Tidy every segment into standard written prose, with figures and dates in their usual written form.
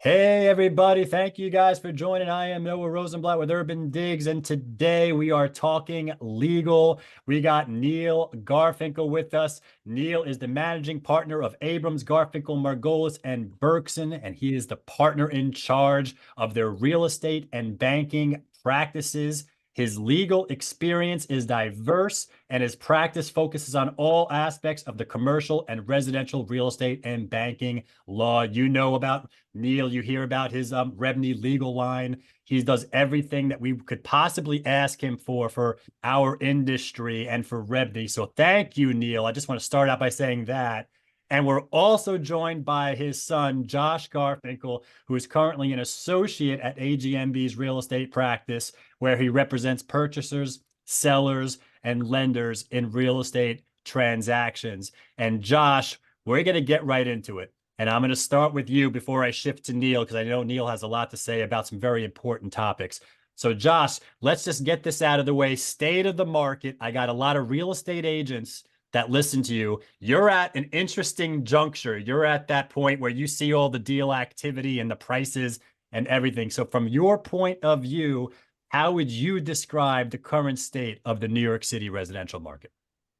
Hey everybody, thank you guys for joining. I am Noah Rosenblatt with UrbanDigs, and today we are talking legal. We got Neil Garfinkel with us. Neil is the managing partner of Abrams, Garfinkel, Margolis, and Bergson, and he is the partner in charge of their real estate and banking practices. His legal experience is diverse, and his practice focuses on all aspects of the commercial and residential real estate and banking law. You know about Neil, you hear about his Rebney legal line. He does everything that we could possibly ask him for our industry and for Rebney. So thank you, Neil. I just want to start out by saying that. And we're also joined by his son, Josh Garfinkel, who is currently an associate at AGMB's real estate practice, where he represents purchasers, sellers, and lenders in real estate transactions. And Josh, we're going to get right into it. And I'm going to start with you before I shift to Neil, because I know Neil has a lot to say about some very important topics. So, Josh, let's just get this out of the way. State of the market. I got a lot of real estate agents that listen to you. You're at an interesting juncture. You're at that point where you see all the deal activity and the prices and everything. So, from your point of view, how would you describe the current state of the New York City residential market?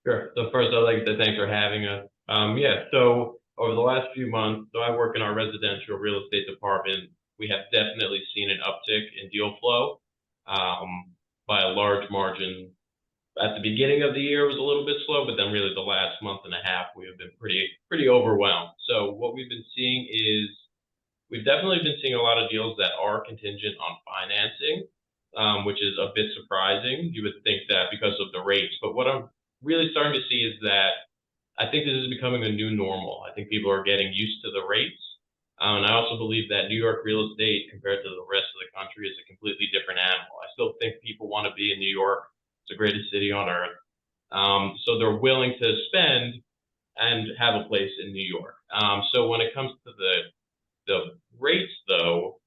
Sure. So first, I'd like to thanks for having us. So over the last few months, so I work in our residential real estate department. We have definitely seen an uptick in deal flow by a large margin. At the beginning of the year, it was a little bit slow, but then really the last month and a half, we have been pretty overwhelmed. So what we've been seeing is we've definitely been seeing a lot of deals that are contingent on financing, which is a bit surprising. You would think that because of the rates, but what I'm really starting to see is that I think this is becoming a new normal. I think people are getting used to the rates. And I also believe that New York real estate compared to the rest of the country is a completely different animal. I still think people want to be in New York. It's the greatest city on earth. So they're willing to spend and have a place in New York. So when it comes to the rates, though,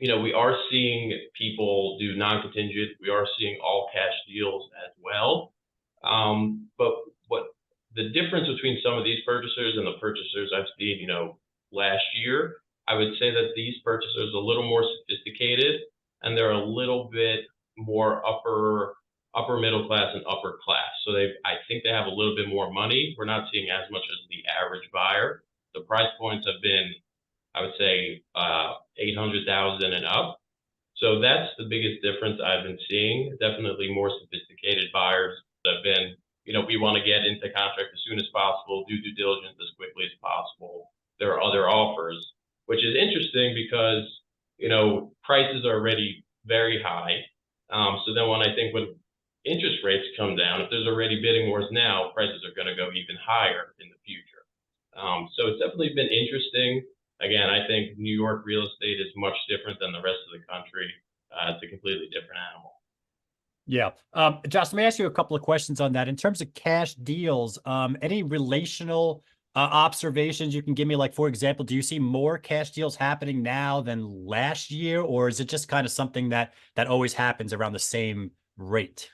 we are seeing people do non-contingent. We are seeing all cash deals as well. But what the difference between some of these purchasers and the purchasers I've seen, last year, I would say that these purchasers are a little more sophisticated and they're a little bit more upper middle class and upper class. So I think they have a little bit more money. We're not seeing as much as the average buyer. The price points have been, I would say, 800,000 and up. So that's the biggest difference I've been seeing. Definitely more sophisticated buyers have been, we want to get into contract as soon as possible, do due diligence as quickly as possible. There are other offers, which is interesting because, prices are already very high. So then when interest rates come down, if there's already bidding wars now, prices are going to go even higher in the future. So it's definitely been interesting. Again, I think New York real estate is much different than the rest of the country. It's a completely different animal. Yeah. Josh, let me ask you a couple of questions on that. In terms of cash deals, any relational observations you can give me? Like, for example, do you see more cash deals happening now than last year, or is it just kind of something that always happens around the same rate?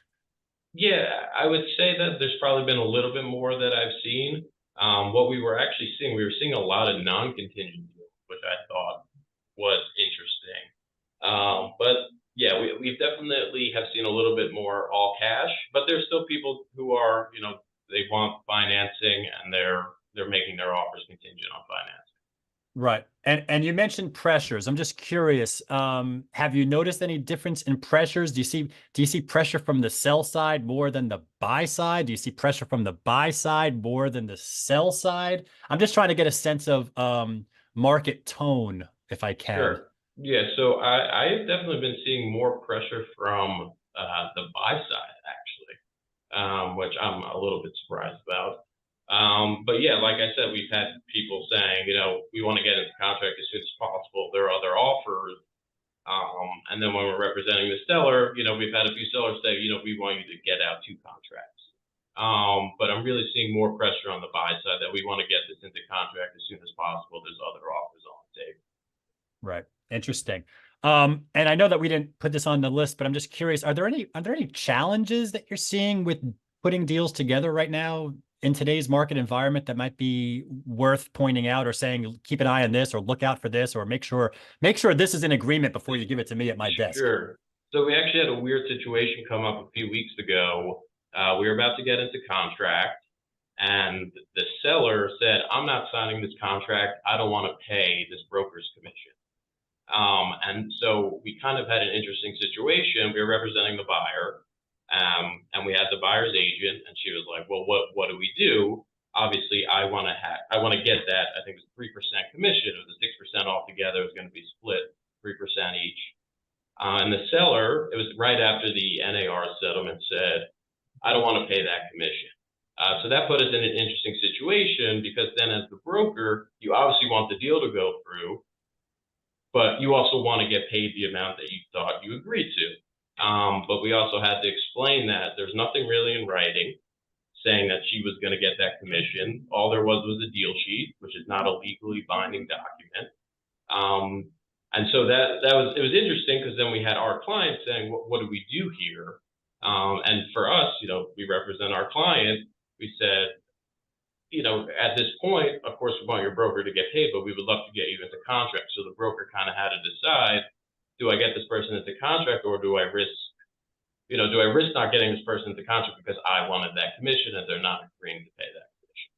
Yeah, I would say that there's probably been a little bit more that I've seen. What we were actually seeing, we were seeing a lot of non-contingent deals, which I thought was interesting. But yeah, we definitely have seen a little bit more all cash, but there's still people who are, they want financing and they're making their offers contingent on financing. Right. And you mentioned pressures. I'm just curious, have you noticed any difference in pressures? Do you see pressure from the sell side more than the buy side? Do you see pressure from the buy side more than the sell side? I'm just trying to get a sense of market tone, if I can. Sure. Yeah, so I've definitely been seeing more pressure from the buy side, actually, which I'm a little bit surprised about. But yeah, like I said, we've had people saying, we want to get into contract as soon as possible. There are other offers. And then when we're representing the seller, we've had a few sellers say, we want you to get out two contracts. But I'm really seeing more pressure on the buy side that we want to get this into contract as soon as possible. There's other offers on the table. Right. Interesting. And I know that we didn't put this on the list, but I'm just curious, are there any challenges that you're seeing with putting deals together right now? in today's market environment that might be worth pointing out or saying, keep an eye on this or look out for this or make sure this is in agreement before you give it to me at my desk? Sure. So we actually had a weird situation come up a few weeks ago. We were about to get into contract, and the seller said, "I'm not signing this contract. I don't want to pay this broker's commission." And so we kind of had an interesting situation. We were representing the buyer, and we had the buyer's agent, and she was like, "Well, what do we do? Obviously, I want to get that. I think it's 3% commission, or the 6% altogether is going to be split 3% each." And the seller, it was right after the NAR settlement, said, "I don't want to pay that commission." So that put us in an interesting situation, because then as the broker, you obviously want the deal to go through, but you also want to get paid the amount that you thought you agreed to. But we also had to explain that there's nothing really in writing saying that she was going to get that commission. All there was a deal sheet, which is not a legally binding document. And so it was interesting, because then we had our client saying, what do we do here? And for us, we represent our client. We said, at this point, of course, we want your broker to get paid, but we would love to get you into contract. So the broker kind of had to decide, do I get this person into contract, or do I risk not getting this person into contract because I wanted that commission and they're not agreeing to pay that commission?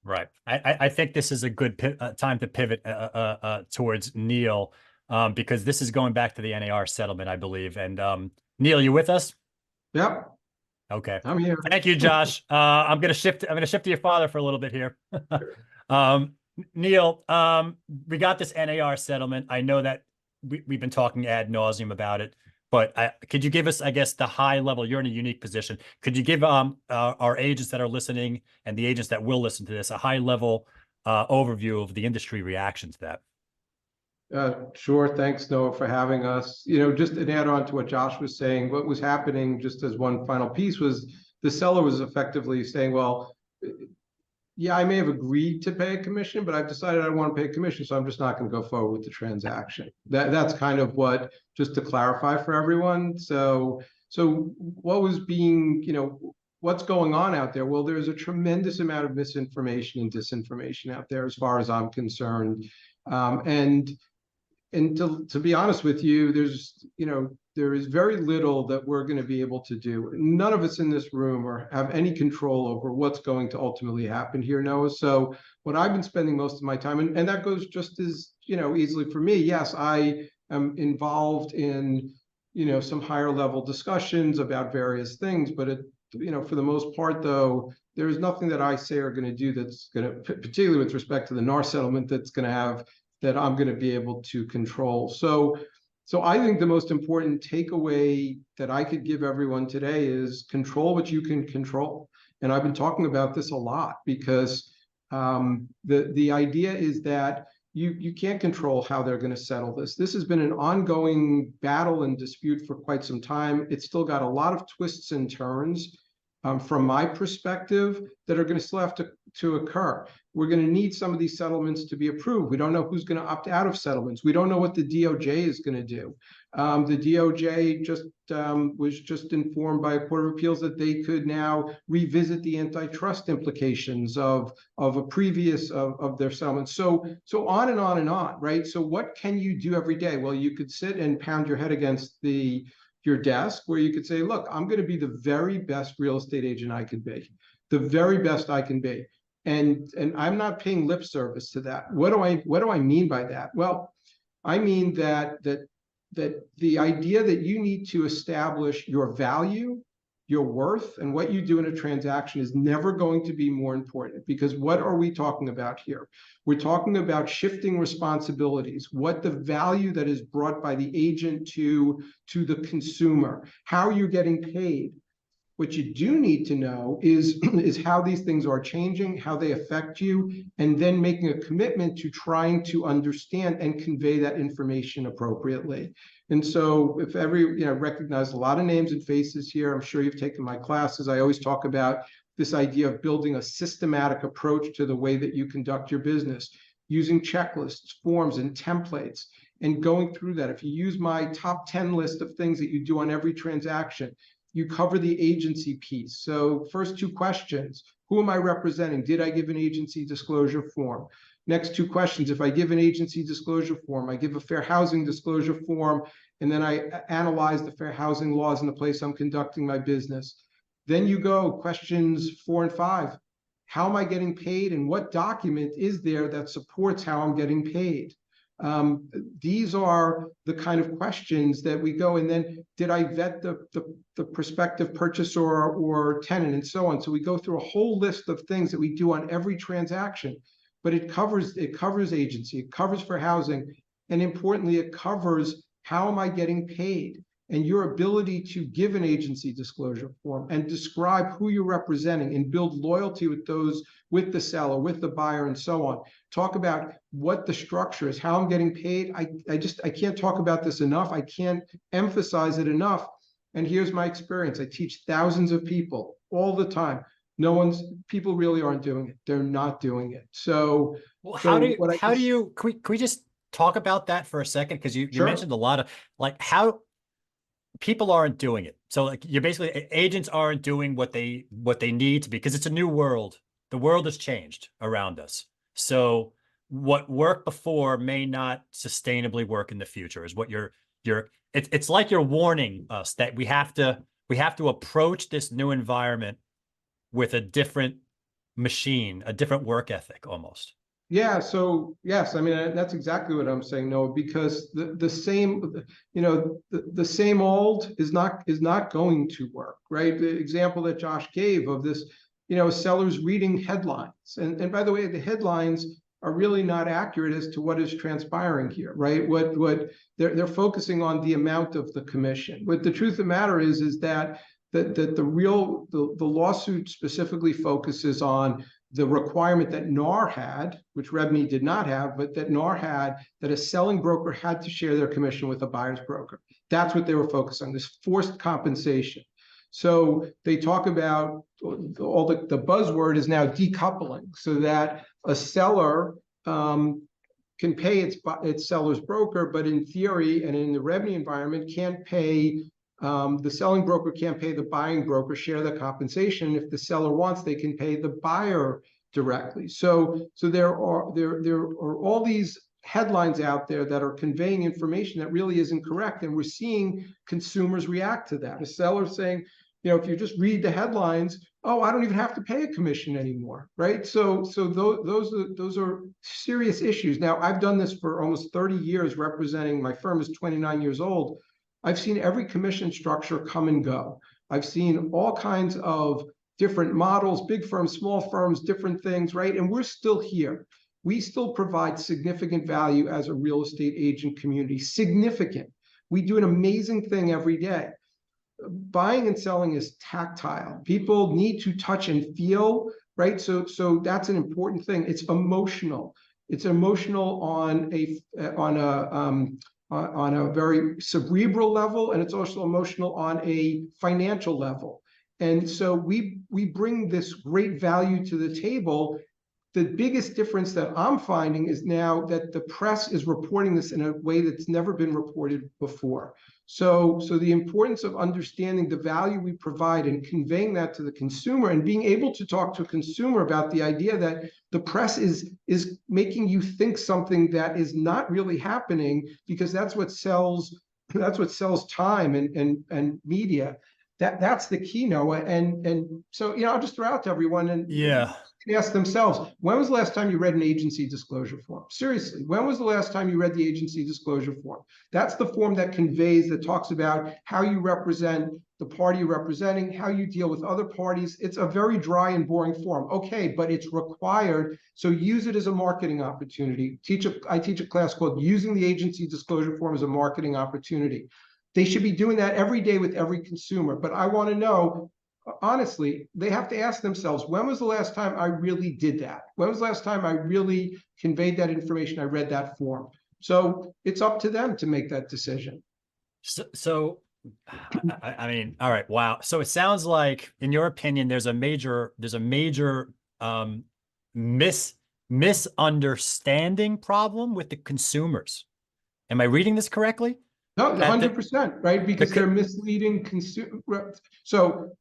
Right. I think this is a good time to pivot towards Neil, because this is going back to the NAR settlement, I believe. And Neil, you with us? Yep. Okay. I'm here. Thank you, Josh. I'm gonna shift to your father for a little bit here. Neil, we got this NAR settlement. I know that we've been talking ad nauseum about it, but could you give us, I guess, the high level? You're in a unique position. Could you give our agents that are listening and the agents that will listen to this a high level overview of the industry reaction to that? Sure. Thanks, Noah, for having us. Just to add on to what Josh was saying, what was happening, just as one final piece, was the seller was effectively saying, well, yeah, I may have agreed to pay a commission, but I've decided I don't want to pay a commission, so I'm just not going to go forward with the transaction. That's kind of what, just to clarify for everyone. So what was being, what's going on out there? Well, there's a tremendous amount of misinformation and disinformation out there, as far as I'm concerned. And to be honest with you, there is very little that we're going to be able to do. None of us in this room have any control over what's going to ultimately happen here, Noah. So what I've been spending most of my time, and that goes just as easily for me. Yes, I am involved in some higher level discussions about various things, but for the most part, though, there's nothing that I say are going to do that's going to, particularly with respect to the NAR settlement, that's going to have that I'm going to be able to control. So I think the most important takeaway that I could give everyone today is control what you can control. And I've been talking about this a lot, because the idea is that you can't control how they're going to settle this. This has been an ongoing battle and dispute for quite some time. It's still got a lot of twists and turns, from my perspective, that are going to still have to occur. We're going to need some of these settlements to be approved. We don't know who's going to opt out of settlements. We don't know what the DOJ is going to do. The DOJ was just informed by a court of appeals that they could now revisit the antitrust implications of a previous of their settlement. So on and on and on, right? So what can you do every day? Well, you could sit and pound your head against your desk, where you could say, look, I'm going to be the very best real estate agent I can be, the very best I can be. And I'm not paying lip service to that. What do I mean by that? Well, I mean that the idea that you need to establish your value, your worth, and what you do in a transaction is never going to be more important. Because what are we talking about here? We're talking about shifting responsibilities, what the value that is brought by the agent to the consumer, how you're getting paid. What you do need to know is how these things are changing, how they affect you, and then making a commitment to trying to understand and convey that information appropriately. And so if recognize a lot of names and faces here, I'm sure you've taken my classes. I always talk about this idea of building a systematic approach to the way that you conduct your business, using checklists, forms, and templates, and going through that. If you use my top 10 list of things that you do on every transaction, you cover the agency piece. So first two questions: Who am I representing? Did I give an agency disclosure form? Next two questions. If I give an agency disclosure form, I give a fair housing disclosure form, and then I analyze the fair housing laws in the place I'm conducting my business. Then you go questions 4 and 5. How am I getting paid, and what document is there that supports how I'm getting paid? These are the kind of questions that we go, and then did I vet the prospective purchaser or tenant, and so on. So we go through a whole list of things that we do on every transaction, but it covers agency, it covers for housing, and importantly, it covers how am I getting paid, and your ability to give an agency disclosure form and describe who you're representing and build loyalty with those, with the seller, with the buyer, and so on. Talk about what the structure is, how I'm getting paid. I can't talk about this enough. I can't emphasize it enough. And here's my experience. I teach thousands of people all the time. People really aren't doing it. They're not doing it. So, can we just talk about that for a second? Because you mentioned a lot of like how people aren't doing it. So like you're basically, agents aren't doing what they need to be, because it's a new world. The world has changed around us. So what worked before may not sustainably work in the future, is what it's like you're warning us that we have to approach this new environment with a different machine, a different work ethic almost. Yeah, so yes, I mean, that's exactly what I'm saying, Noah, because the same old is not going to work, right? The example that Josh gave of this, sellers reading headlines. And by the way, the headlines are really not accurate as to what is transpiring here, right? What they're focusing on the amount of the commission. But the truth of the matter is that the lawsuit specifically focuses on the requirement that NAR had, which REBNY did not have, but that NAR had, that a selling broker had to share their commission with a buyer's broker. That's what they were focused on, this forced compensation. So they talk about all the buzzword is now decoupling, so that a seller can pay its seller's broker, but in theory and in the REBNY environment can't pay. The selling broker can't pay the buying broker, share the compensation. If the seller wants, they can pay the buyer directly. So there are all these headlines out there that are conveying information that really isn't correct, and we're seeing consumers react to that. A seller saying, if you just read the headlines, oh, I don't even have to pay a commission anymore, right? So those are serious issues. Now, I've done this for almost 30 years, representing, my firm is 29 years old. I've seen every commission structure come and go. I've seen all kinds of different models, big firms, small firms, different things, right? And we're still here. We still provide significant value as a real estate agent community, significant. We do an amazing thing every day. Buying and selling is tactile. People need to touch and feel, right? So that's an important thing. It's emotional. It's emotional on a very cerebral level, and it's also emotional on a financial level. And so we bring this great value to the table. The biggest difference that I'm finding is now that the press is reporting this in a way that's never been reported before. So the importance of understanding the value we provide and conveying that to the consumer, and being able to talk to a consumer about the idea that the press is making you think something that is not really happening, because that's what sells time and media. That's the key, Noah. And so, I'll just throw out to everyone and ask themselves, when was the last time you read an agency disclosure form? Seriously, when was the last time you read the agency disclosure form? That's the form that conveys, that talks about how you represent the party you're representing, how you deal with other parties. It's a very dry and boring form. Okay, but it's required. So use it as a marketing opportunity. I teach a class called Using the Agency Disclosure Form as a Marketing Opportunity. They should be doing that every day with every consumer. But I want to know, honestly, they have to ask themselves, when was the last time I really did that? When was the last time I really conveyed that information? I read that form. So it's up to them to make that decision. So I mean, all right, wow. So it sounds like, in your opinion, there's a major misunderstanding problem with the consumers. Am I reading this correctly? No, 100%, right? Because they're misleading consumers. So,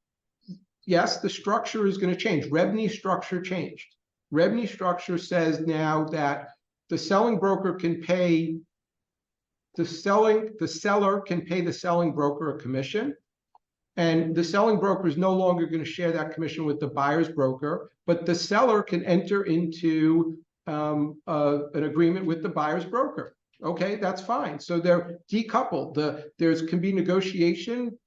yes, the structure is going to change. Rebney structure changed. Rebney structure says now that the selling broker can pay the seller can pay the selling broker a commission, and the selling broker is no longer going to share that commission with the buyer's broker, but the seller can enter into an agreement with the buyer's broker. Okay, that's fine. So they're decoupled. There's can be negotiation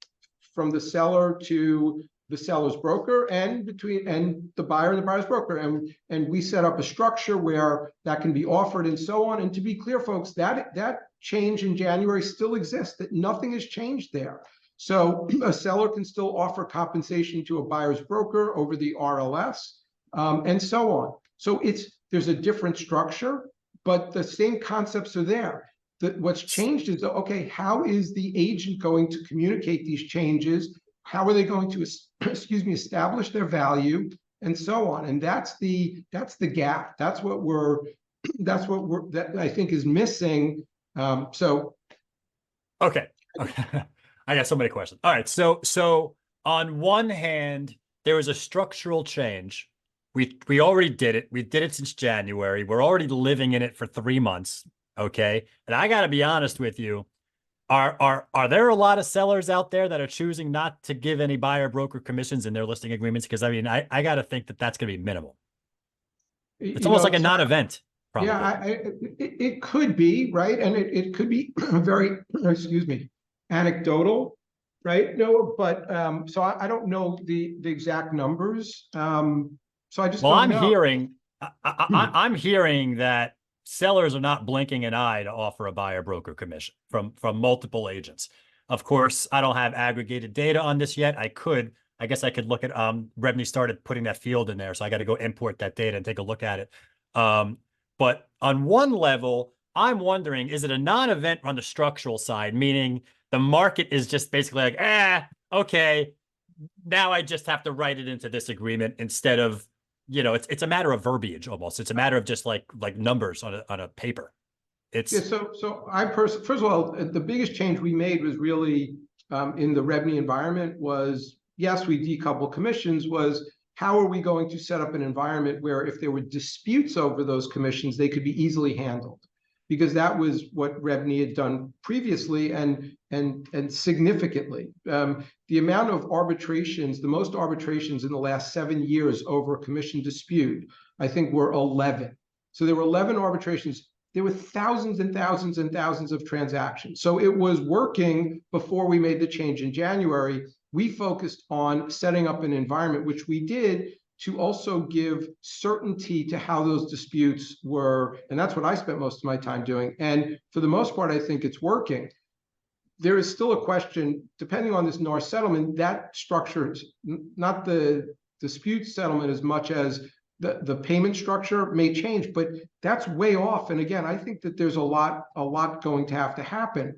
from the seller to the seller's broker and the buyer and the buyer's broker. And we set up a structure where that can be offered and so on. And to be clear, folks, that change in January still exists, that nothing has changed there. So a seller can still offer compensation to a buyer's broker over the RLS, and so on. So there's a different structure, but the same concepts are there. What's changed is, okay, how is the agent going to communicate these changes? How are they going to, establish their value, and so on? And that's the gap. That I think is missing. Okay. I got so many questions. All right. So on one hand, there was a structural change. We already did it. We did it since January. We're already living in it for 3 months. Okay. And I got to be honest with you. Are there a lot of sellers out there that are choosing not to give any buyer broker commissions in their listing agreements? Because I mean, I got to think that that's going to be minimal. It's almost like a non-event. Probably. Yeah, it could be, right? And it could be very, anecdotal, right? No, but so I don't know the exact numbers. So I just don't know. I'm hearing that sellers are not blinking an eye to offer a buyer broker commission from multiple agents. Of course, I don't have aggregated data on this yet. I guess I could look at Rebney started putting that field in there, so I got to go import that data and take a look at it. But on one level, I'm wondering, is it a non-event on the structural side, meaning the market is just basically like, okay, now I just have to write it into this agreement instead of, it's a matter of verbiage almost. It's a matter of just like numbers on a paper. It's so I first of all, the biggest change we made was really in the Rebney environment was, yes, we decouple commissions, was how are we going to set up an environment where if there were disputes over those commissions, they could be easily handled? Because that was what Rebney had done previously and significantly. The amount of arbitrations, the most arbitrations in the last 7 years over a commission dispute, I think were 11. So there were 11 arbitrations. There were thousands and thousands and thousands of transactions. So it was working before we made the change in January. We focused on setting up an environment, which we did, to also give certainty to how those disputes were. And that's what I spent most of my time doing. And for the most part, I think it's working. There is still a question, depending on this NAR settlement, that structure, not the dispute settlement as much as the payment structure may change, but that's way off. And again, I think that there's a lot going to have to happen.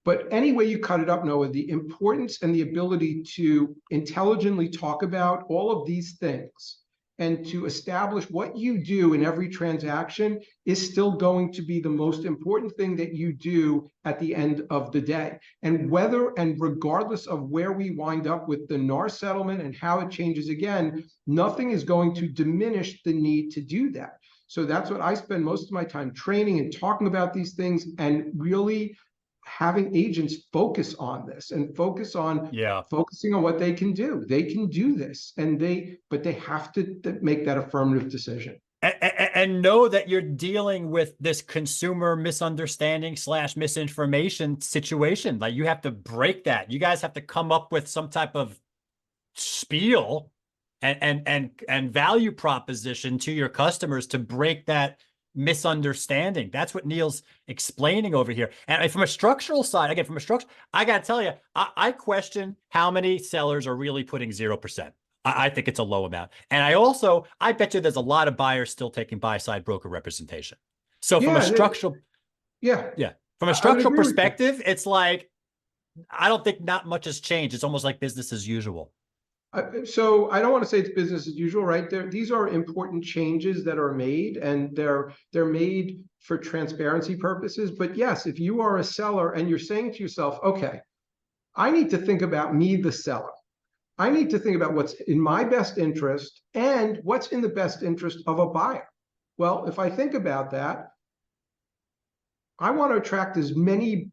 But any way you cut it up, Noah, the importance and the ability to intelligently talk about all of these things and to establish what you do in every transaction is still going to be the most important thing that you do at the end of the day. And regardless of where we wind up with the NAR settlement and how it changes again, nothing is going to diminish the need to do that. So that's what I spend most of my time training and talking about these things, and really having agents focus on this and focusing on what they can do. They can do this, but they have to make that affirmative decision. And know that you're dealing with this consumer misunderstanding / misinformation situation. Like, you have to break that. You guys have to come up with some type of spiel and value proposition to your customers to break that misunderstanding. That's what Neil's explaining over here. And from a structural side, again, I got to tell you, I question how many sellers are really putting 0%. I think it's a low amount. And I bet you there's a lot of buyers still taking buy-side broker representation. So from a structural, from a structural perspective, it's like, I don't think not much has changed. It's almost like business as usual. So I don't want to say it's business as usual, right? These are important changes that are made, and they're made for transparency purposes. But yes, if you are a seller and you're saying to yourself, okay, I need to think about me, the seller. I need to think about what's in my best interest and what's in the best interest of a buyer. Well, if I think about that, I want to attract as many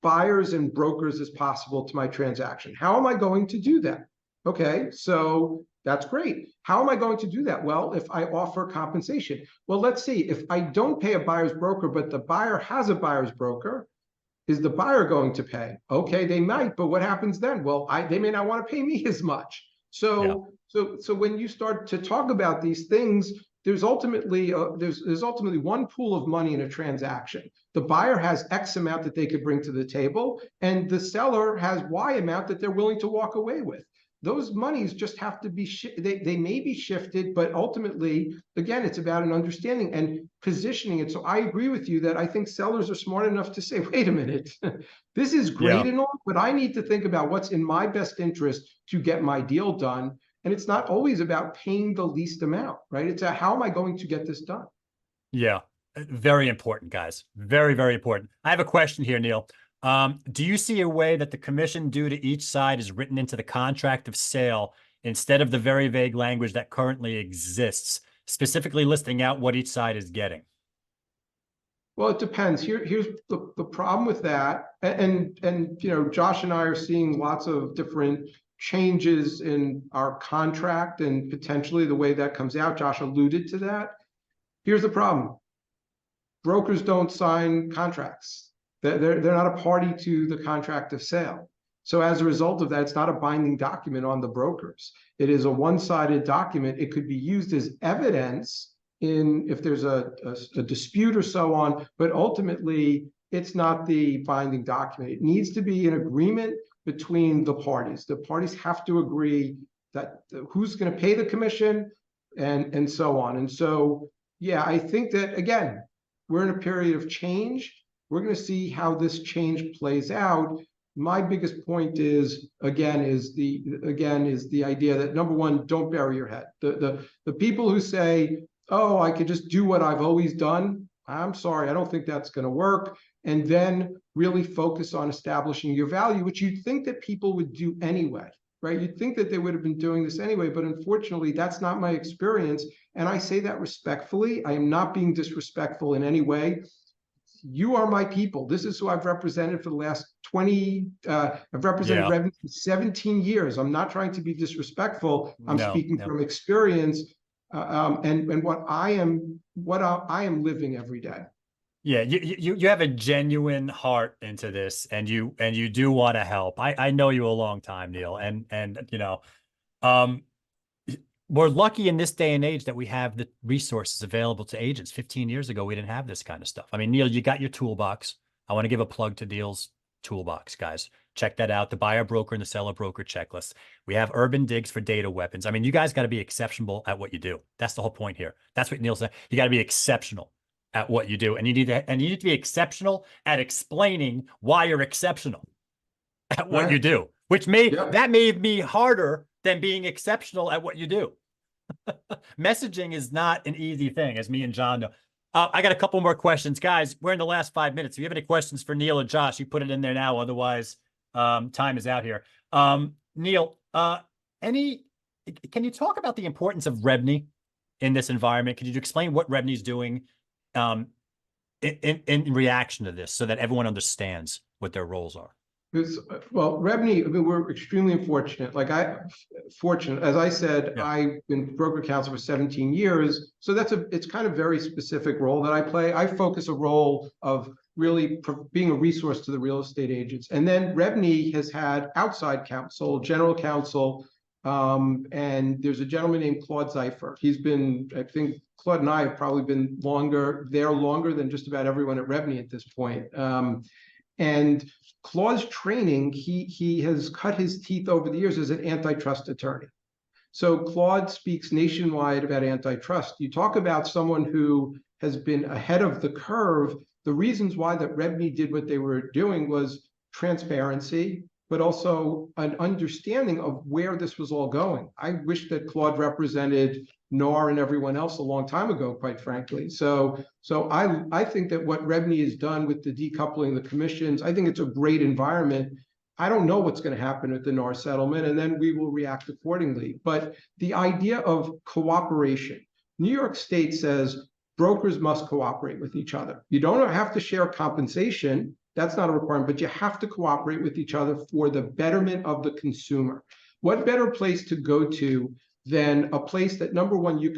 buyers and brokers as possible to my transaction. How am I going to do that? Okay, so that's great. How am I going to do that? Well, if I offer compensation. Well, let's see. If I don't pay a buyer's broker, but the buyer has a buyer's broker, is the buyer going to pay? Okay, they might, but what happens then? Well, they may not want to pay me as much. So when you start to talk about these things, there's ultimately one pool of money in a transaction. The buyer has X amount that they could bring to the table, and the seller has Y amount that they're willing to walk away with. Those monies just have to be, they may be shifted, but ultimately, again, it's about an understanding and positioning it. So I agree with you that I think sellers are smart enough to say, wait a minute, this is great and all, but I need to think about what's in my best interest to get my deal done. And it's not always about paying the least amount, right? It's how am I going to get this done? Yeah, very important, guys. Very, very important. I have a question here, Neil. Do you see a way that the commission due to each side is written into the contract of sale instead of the very vague language that currently exists, specifically listing out what each side is getting? Well, it depends. Here's the problem with that. And you know, Josh and I are seeing lots of different changes in our contract and potentially the way that comes out. Josh alluded to that. Here's the problem. Brokers don't sign contracts. They're not a party to the contract of sale. So as a result of that, it's not a binding document on the brokers. It is a one-sided document. It could be used as evidence if there's a dispute or so on, but ultimately it's not the binding document. It needs to be an agreement between the parties. The parties have to agree that who's going to pay the commission and so on. And so, yeah, I think that, again, we're in a period of change. We're going to see how this change plays out. My biggest point is the idea that, number one, don't bury your head. The people who say, oh, I could just do what I've always done, I'm sorry, I don't think that's going to work. And then really focus on establishing your value, which you'd think that people would do anyway, right? You'd think that they would have been doing this anyway, but unfortunately, that's not my experience. And I say that respectfully. I am not being disrespectful in any way. You are my people. This is who I've represented for the last 20, I've represented revenue for 17 years. I'm not trying to be disrespectful. I'm speaking from experience and what I am living every day. Yeah, you have a genuine heart into this, and you do want to help. I know you a long time, Neil, and you know, we're lucky in this day and age that we have the resources available to agents. 15 years ago, we didn't have this kind of stuff. I mean, Neil, you got your toolbox. I want to give a plug to Neil's toolbox, guys. Check that out. The buyer broker and the seller broker checklist. We have UrbanDigs for data weapons. I mean, you guys got to be exceptional at what you do. That's the whole point here. That's what Neil said. You got to be exceptional at what you do. And you need to be exceptional at explaining why you're exceptional at what you do, which that may be harder than being exceptional at what you do. Messaging is not an easy thing, as me and John know. I got a couple more questions. Guys, we're in the last 5 minutes. If you have any questions for Neil or Josh, you put it in there now. Otherwise, time is out here. Neil, can you talk about the importance of revenue in this environment? Could you explain what revenue is doing in reaction to this so that everyone understands what their roles are? Well, revenue, I mean, we're extremely fortunate. As I said, I've been broker counsel for 17 years. So it's kind of very specific role that I play. I focus a role of really being a resource to the real estate agents. And then revenue has had outside counsel, general counsel, and there's a gentleman named Claude Zeifer. He's been, I think Claude and I have probably been longer than just about everyone at revenue at this point. And Claude's training, he has cut his teeth over the years as an antitrust attorney. So Claude speaks nationwide about antitrust. You talk about someone who has been ahead of the curve. The reasons why that revenue did what they were doing was transparency, but also an understanding of where this was all going. I wish that Claude represented NAR and everyone else a long time ago, quite frankly. So I think that what revenue has done with the decoupling the commissions, I think it's a great environment. I don't know what's going to happen at the NAR settlement, and then we will react accordingly. But the idea of cooperation, New York State says brokers must cooperate with each other. You don't have to share compensation. That's not a requirement, but you have to cooperate with each other for the betterment of the consumer. What better place to go to than a place that, number one, you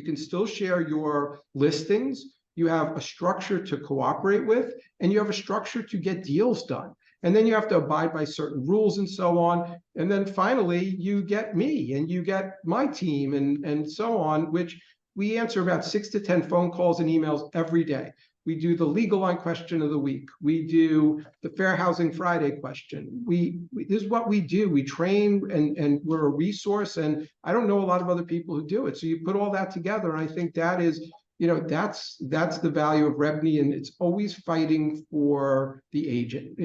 can still share your listings, you have a structure to cooperate with, and you have a structure to get deals done. And then you have to abide by certain rules and so on. And then finally, you get me and you get my team and so on, which we answer about 6 to 10 phone calls and emails every day. We do the legal line question of the week. We do the Fair Housing Friday question. This is what we do. We train and we're a resource. And I don't know a lot of other people who do it. So you put all that together, and I think that is, that's the value of REBNY, and it's always fighting for the agent.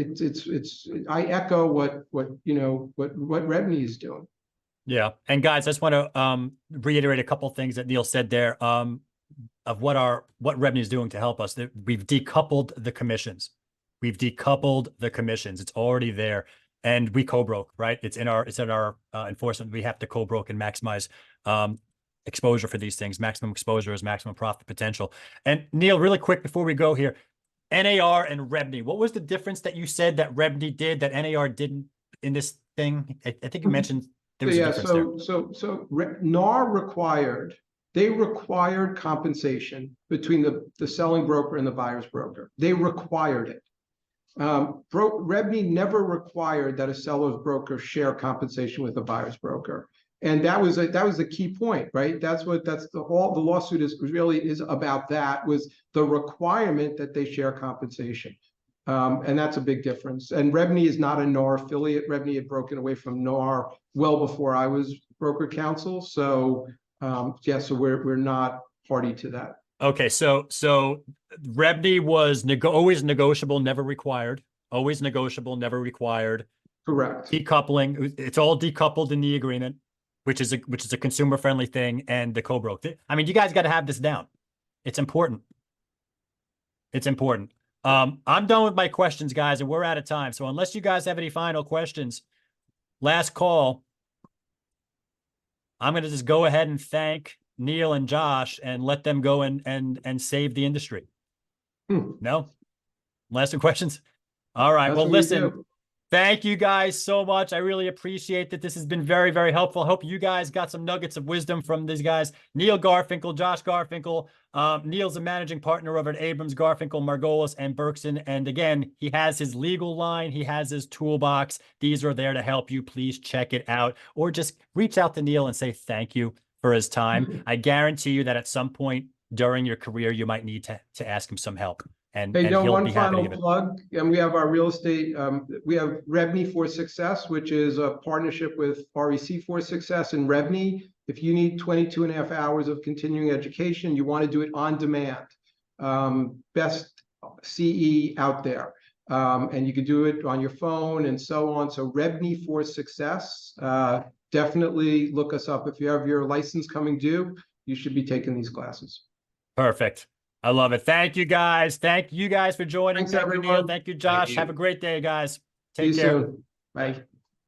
I echo what REBNY is doing. Yeah. And guys, I just want to reiterate a couple of things that Neil said there of what REBNY is doing to help us. We've decoupled the commissions. It's already there. And we co-broke, right? It's in our enforcement. We have to co-broke and maximize exposure for these things. Maximum exposure is maximum profit potential. And Neil, really quick before we go here, NAR and REBNY, what was the difference that you said that REBNY did that NAR didn't in this thing? I think you mentioned there was a difference there. So NAR required compensation between the selling broker and the buyer's broker. They required it. REBNY never required that a seller's broker share compensation with a buyer's broker. And that was the key point, right? That's the lawsuit is about. That was the requirement that they share compensation. And that's a big difference. And REBNY is not a NAR affiliate. REBNY had broken away from NAR well before I was broker counsel. So yeah, so we're not party to that. Okay, so REBNY was always negotiable, never required. Always negotiable, never required. Correct. Decoupling, it's all decoupled in the agreement, which is a consumer friendly thing, and the co-broke. I mean, you guys got to have this down. It's important. It's important. I'm done with my questions, guys, and we're out of time. So unless you guys have any final questions, last call. I'm going to just go ahead and thank Neil and Josh and let them go and save the industry. No? Last questions? All right. That's well, listen, thank you guys so much. I really appreciate that. This has been very, very helpful. I hope you guys got some nuggets of wisdom from these guys. Neil Garfinkel, Josh Garfinkel. Neil's a managing partner over at Abrams, Garfinkel, Margolis, and Bergson. And again, he has his legal line. He has his toolbox. These are there to help you. Please check it out, or just reach out to Neil and say thank you for his time. I guarantee you that at some point during your career, you might need to ask him some help. And one final plug, and we have our real estate, we have REBNY for Success, which is a partnership with REC for Success and REBNY. If you need 22 and a half hours of continuing education, you want to do it on demand, best CE out there. And you can do it on your phone and so on. So REBNY for Success, definitely look us up. If you have your license coming due, you should be taking these classes. Perfect. I love it. Thank you, guys. Thank you guys for joining. Thanks, Thank you, everyone. Neil. Thank you, Josh. Thank you. Have a great day, guys. See you Take care. soon. Bye.